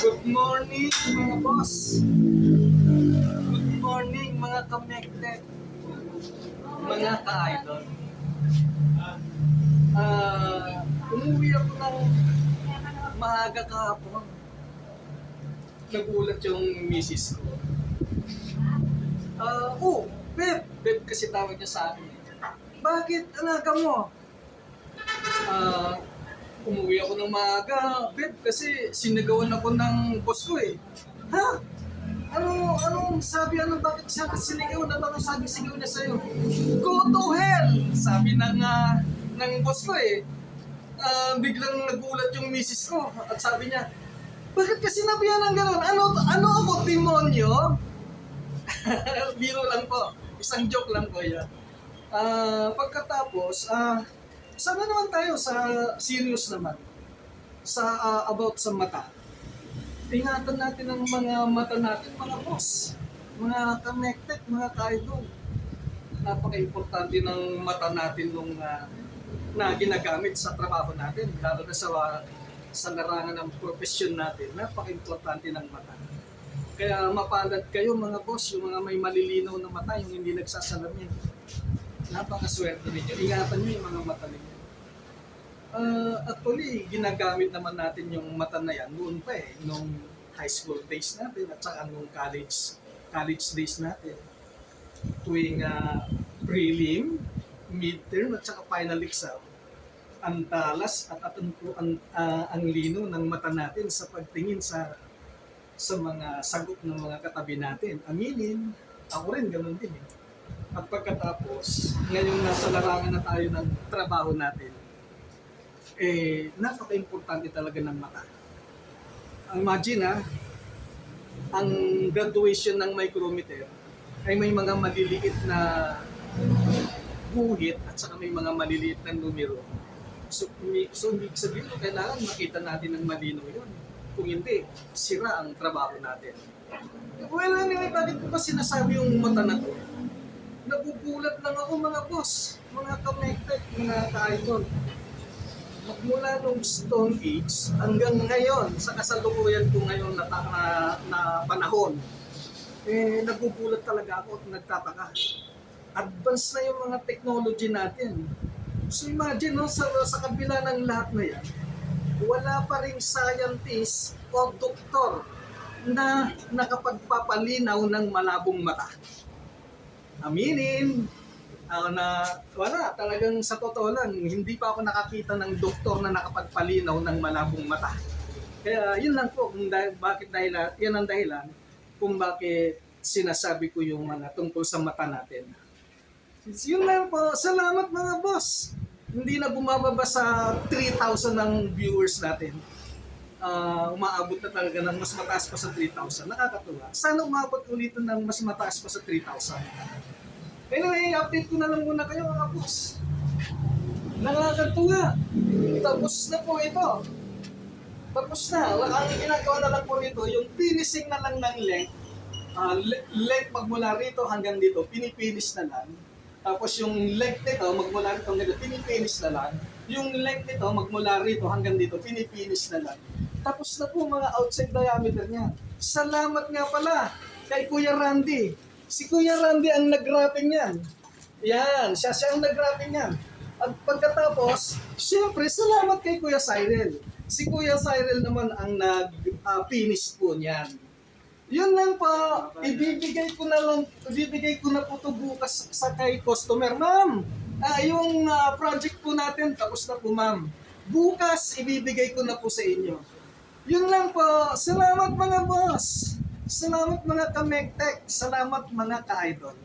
Good morning mga boss. Good morning mga connected. Mga ka-idol. Umuwi ako ng maaga kahapon. Nagulat yung misis ko. Beb kasi tawag niya sa akin. Bakit alaga mo? Umuwi ako ng maaga, Beb, kasi sinagawan ako ng boss ko eh. Ha? Anong sabi, bakit siya sinigaw na anong sabi sigaw niya sa'yo? Go to hell! Sabi ng boss ko eh. Biglang nagulat yung misis ko at sabi niya, bakit ka sinabihan ng gano'n? Ano ako, demonyo? Biro lang po. Isang joke lang po yan. Pagkatapos, sana naman tayo sa serious naman. About sa mata. Ingatan natin ang mga mata natin, mga boss, mga connected, mga ka-idol. Napaka-importante ng mata natin nung na ginagamit sa trabaho natin, lalo na sa larangan ng profesyon natin. Napaka-importante ng mata. Kaya mapalad kayo mga boss, yung mga may malilinaw na mata, yung hindi nagsasalamin. Napakaswerte ninyo. Ingatan nyo yung mga mata ninyo. Actually, ginagamit naman natin yung mata na yan noon pa eh, nung high school days natin at saka nung college days natin. Tuwing prelim, midterm at saka final exam, ang talas at ang lino ng mata natin sa pagtingin sa mga sagot ng mga katabi natin. Aminin, ako rin ganun din eh. At pagkatapos, ngayong nasa larangan na tayo ng trabaho natin, napaka-importante talaga ng mata. Imagine ang graduation ng micrometer ay may mga maliliit na guhit at saka may mga maliliit na numero. So ibig sabihin, kailangan makita natin ng malinaw yun. Kung hindi, sira ang trabaho natin. Well, anyway, bakit ko ba sinasabi yung mata na to? Nagugulat lang ako mga boss, mga connected, mga ka-idol. Magmula nung Stone Age hanggang ngayon, sa kasalukuyan ko ngayon na panahon, nagugulat talaga ako at nagtataka. Advance na yung mga technology natin. So imagine, sa kabila ng lahat na yan, wala pa ring scientist o doktor na nakapagpapalinaw ng malabong mata. Aminin, wala, talagang sa totoo lang, hindi pa ako nakakita ng doktor na nakapagpalinaw ng malabong mata. Kaya yun lang po, yan ang dahilan kung bakit sinasabi ko yung mga tungkol sa mata natin. Yun lang po, salamat mga boss. Hindi na bumababa sa 3,000 ng viewers natin. Umaabot na talaga ng mas mataas pa sa 3,000. Nakakatuwa. Sana umabot ulit ng mas mataas pa sa 3,000. Anyway, update ko na lang muna kayo mga boss. Nakakatuwa. Tapos na po ito. Tapos na. Ang ginagawa na lang po nito, yung finishing na lang ng length. Length magmula rito hanggang dito, pinipinis na lang. Tapos yung length nito, magmula rito hanggang dito, pinipinis na lang. Yung length nito, magmula rito hanggang dito, pinipinis na lang. Tapos na po mga outside diameter niya. Salamat nga pala kay Kuya Randy. Si Kuya Randy ang nag-wrapping yan. Yan, siya ang nag-wrapping yan. At pagkatapos, siyempre, salamat kay Kuya Cyril. Si Kuya Cyril naman ang nag-finish po niyan. Yun lang po, ibibigay ko na po ito bukas sa kay customer. Ma'am, yung project po natin, tapos na po ma'am. Bukas, ibibigay ko na po sa inyo. Yun lang po, salamat mga boss. Salamat mga ka-Mektek. Salamat mga ka-idol.